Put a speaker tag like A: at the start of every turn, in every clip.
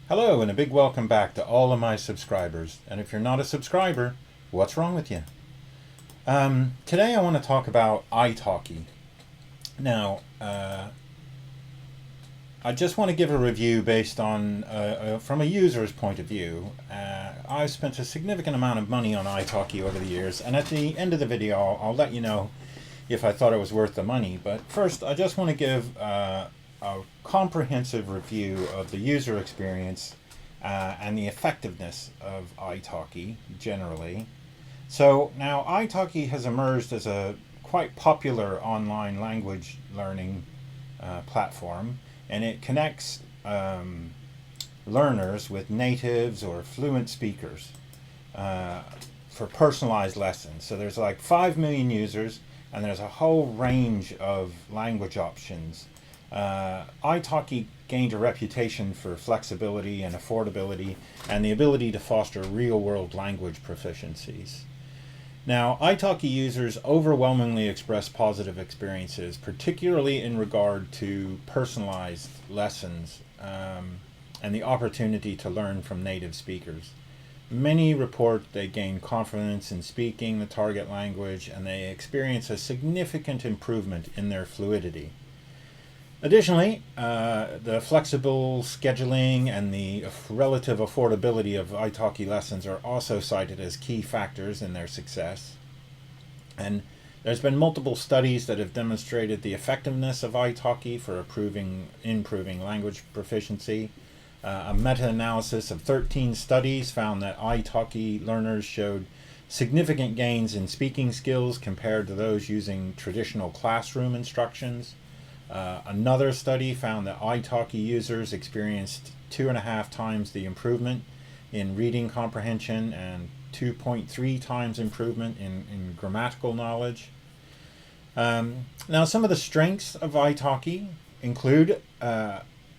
A: Hello, and a big welcome back to all of my subscribers. And if you're not a subscriber, what's wrong with you? Today I want to talk about iTalki. Now, I just want to give a review based on, from a user's point of view. I've spent a significant amount of money on iTalki over the years, and at the end of the video, I'll let you know if I thought it was worth the money. But first, I just want to give a comprehensive review of the user experience and the effectiveness of iTalki generally. So now iTalki has emerged as a quite popular online language learning platform, and it connects learners with natives or fluent speakers for personalized lessons. So there's like 5 million users, and there's a whole range of language options. iTalki gained a reputation for flexibility and affordability and the ability to foster real-world language proficiencies. Now, iTalki users overwhelmingly express positive experiences, particularly in regard to personalized lessons and the opportunity to learn from native speakers. Many report they gain confidence in speaking the target language, and they experience a significant improvement in their fluidity. Additionally, the flexible scheduling and the relative affordability of iTalki lessons are also cited as key factors in their success. And there's been multiple studies that have demonstrated the effectiveness of iTalki for improving language proficiency. A meta-analysis of 13 studies found that iTalki learners showed significant gains in speaking skills compared to those using traditional classroom instructions. Another study found that iTalki users experienced 2.5 times the improvement in reading comprehension and 2.3 times improvement in grammatical knowledge. Now, some of the strengths of iTalki include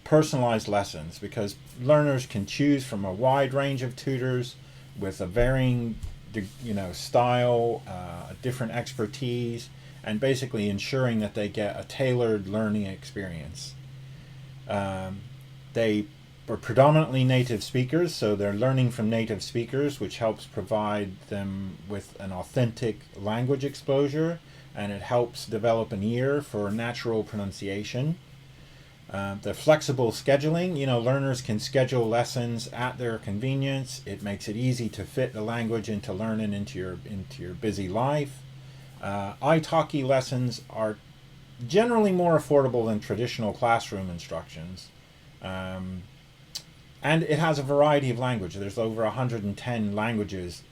A: personalized lessons, because learners can choose from a wide range of tutors with a varying style, different expertise, and basically ensuring that they get a tailored learning experience. They are predominantly native speakers, so they're learning from native speakers, which helps provide them with an authentic language exposure, and it helps develop an ear for natural pronunciation. The flexible scheduling, learners can schedule lessons at their convenience. It makes it easy to fit the language into learning into your busy life. iTalki lessons are generally more affordable than traditional classroom instructions. And it has a variety of languages. There's over 110 languages,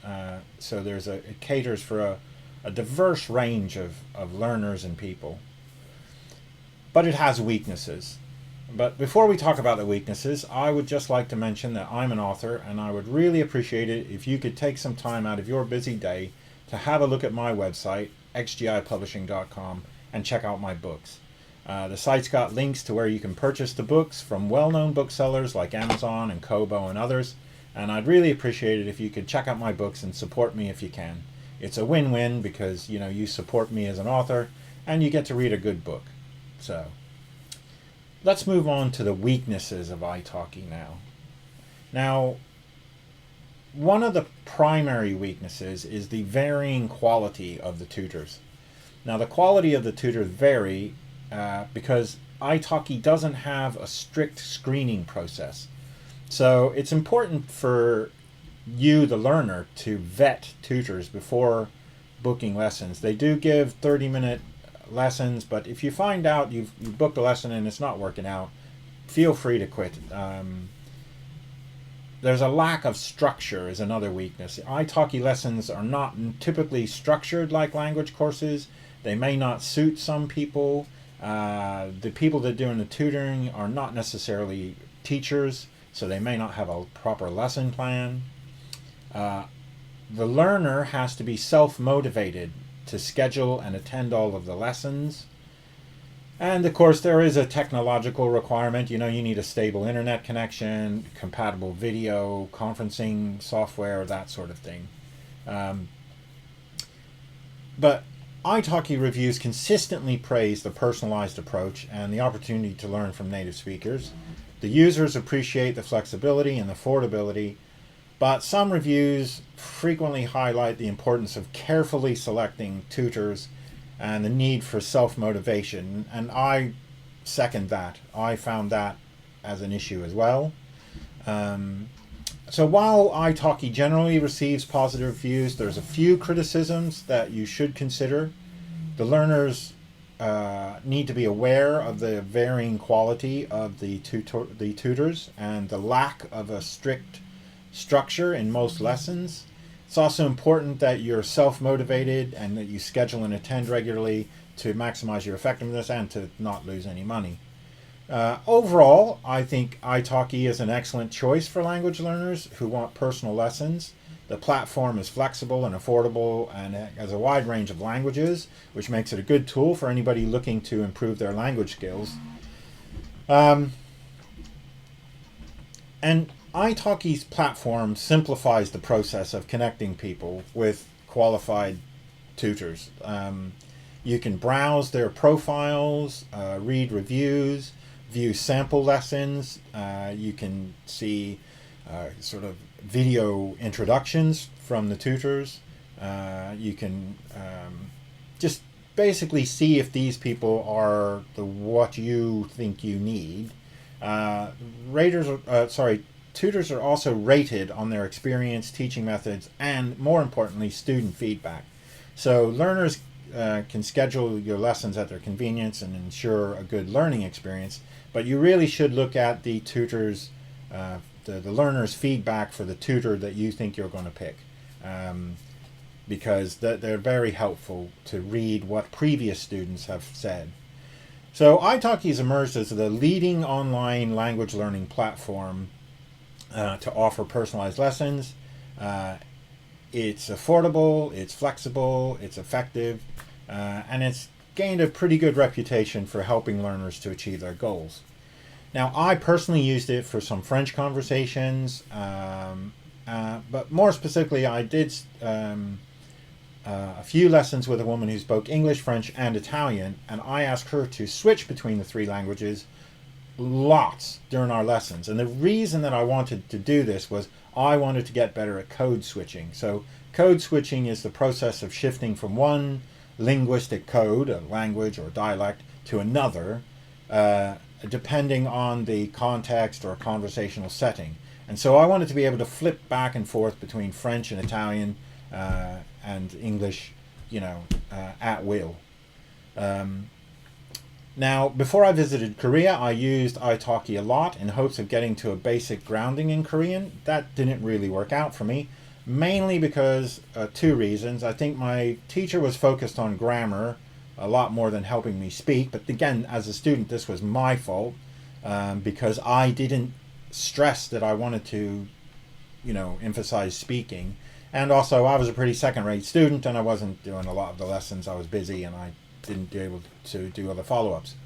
A: so it caters for a diverse range of learners and people. But it has weaknesses. But before we talk about the weaknesses, I would just like to mention that I'm an author, and I would really appreciate it if you could take some time out of your busy day to have a look at my website, xgipublishing.com, and check out my books. The site's got links to where you can purchase the books from well-known booksellers like Amazon and Kobo and others, and I'd really appreciate it if you could check out my books and support me if you can. It's a win-win because you support me as an author and you get to read a good book. So let's move on to the weaknesses of iTalki now. Now, one of the primary weaknesses is the varying quality of the tutors. Now, the quality of the tutors vary because iTalki doesn't have a strict screening process. So it's important for you, the learner, to vet tutors before booking lessons. They do give 30-minute lessons, but if you find out you've booked a lesson and it's not working out, feel free to quit. There's a lack of structure is another weakness. iTalki lessons are not typically structured like language courses. They may not suit some people. The people that are doing the tutoring are not necessarily teachers, so they may not have a proper lesson plan. The learner has to be self-motivated to schedule and attend all of the lessons. And of course, there is a technological requirement. You need a stable internet connection, compatible video, conferencing software, that sort of thing. But iTalki reviews consistently praise the personalized approach and the opportunity to learn from native speakers. The The users appreciate the flexibility and affordability, but some reviews frequently highlight the importance of carefully selecting tutors and the need for self-motivation, and I second that. I found that as an issue as well. So while iTalki generally receives positive reviews, there's a few criticisms that you should consider. The learners need to be aware of the varying quality of the tutors and the lack of a strict structure in most lessons. It's also important that you're self-motivated and that you schedule and attend regularly to maximize your effectiveness and to not lose any money. Overall, I think iTalki is an excellent choice for language learners who want personal lessons. The platform is flexible and affordable and has a wide range of languages, which makes it a good tool for anybody looking to improve their language skills. And iTalki's platform simplifies the process of connecting people with qualified tutors. You can browse their profiles, read reviews, view sample lessons. You can see sort of video introductions from the tutors. You can just basically see if these people are what you think you need. Tutors are also rated on their experience, teaching methods, and more importantly, student feedback. So learners can schedule your lessons at their convenience and ensure a good learning experience, but you really should look at the tutors, the learner's feedback for the tutor that you think you're going to pick, because they're very helpful to read what previous students have said. So iTalki has emerged as the leading online language learning platform to offer personalized lessons. It's affordable, it's flexible, it's effective, and it's gained a pretty good reputation for helping learners to achieve their goals. Now, I personally used it for some French conversations, but more specifically, I did a few lessons with a woman who spoke English, French, and Italian, and I asked her to switch between the three languages lots during our lessons. And the reason that I wanted to do this was I wanted to get better at code switching. So code switching is the process of shifting from one linguistic code, a language or dialect, to another, depending on the context or conversational setting. And so I wanted to be able to flip back and forth between French and Italian and English, at will. Now, before I visited Korea, I used iTalki a lot in hopes of getting to a basic grounding in Korean. That didn't really work out for me, mainly because two reasons. I think my teacher was focused on grammar a lot more than helping me speak. But again, as a student, this was my fault because I didn't stress that I wanted to, emphasize speaking. And also, I was a pretty second-rate student, and I wasn't doing a lot of the lessons. I was busy, and I didn't be able to do other follow-ups.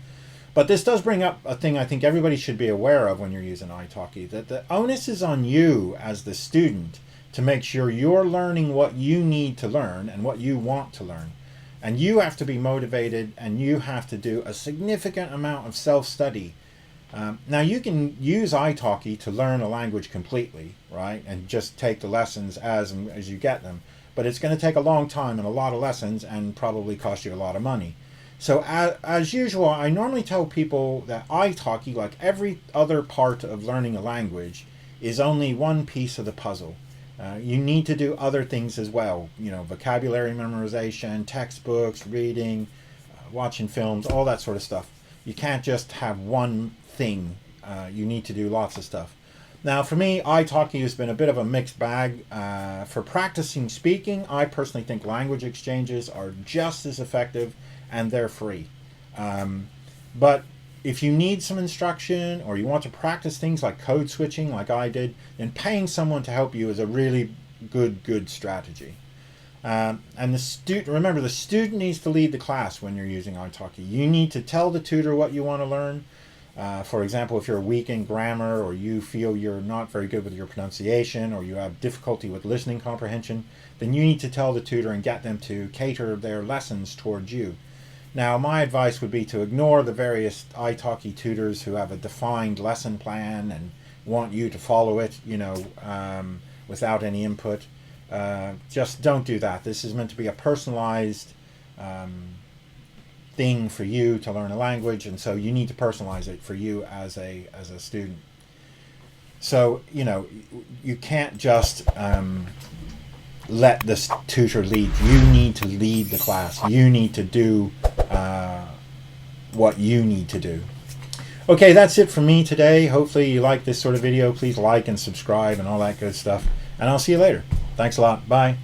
A: But this does bring up a thing I think everybody should be aware of when you're using iTalki, that the onus is on you as the student to make sure you're learning what you need to learn and what you want to learn. And you have to be motivated, and you have to do a significant amount of self-study. Now, you can use iTalki to learn a language completely, right, and just take the lessons as you get them. But it's going to take a long time and a lot of lessons and probably cost you a lot of money. So as usual, I normally tell people that iTalki, like every other part of learning a language, is only one piece of the puzzle. You need to do other things as well, vocabulary memorization, textbooks, reading, watching films, all that sort of stuff. You can't just have one thing. You need to do lots of stuff. Now, for me, iTalki has been a bit of a mixed bag. For practicing speaking, I personally think language exchanges are just as effective, and they're free. But if you need some instruction or you want to practice things like code switching like I did, then paying someone to help you is a really good strategy. And remember, the student needs to lead the class when you're using iTalki. You need to tell the tutor what you want to learn. For example, if you're weak in grammar, or you feel you're not very good with your pronunciation, or you have difficulty with listening comprehension, then you need to tell the tutor and get them to cater their lessons towards you. Now, my advice would be to ignore the various iTalki tutors who have a defined lesson plan and want you to follow it, without any input. Just don't do that. This is meant to be a personalized thing for you to learn a language, and so you need to personalize it for you as a student. So, you can't just let this tutor lead. You need to lead the class. You need to do what you need to do. Okay, that's it for me today. Hopefully you like this sort of video. Please like and subscribe and all that good stuff. And I'll see you later. Thanks a lot. Bye.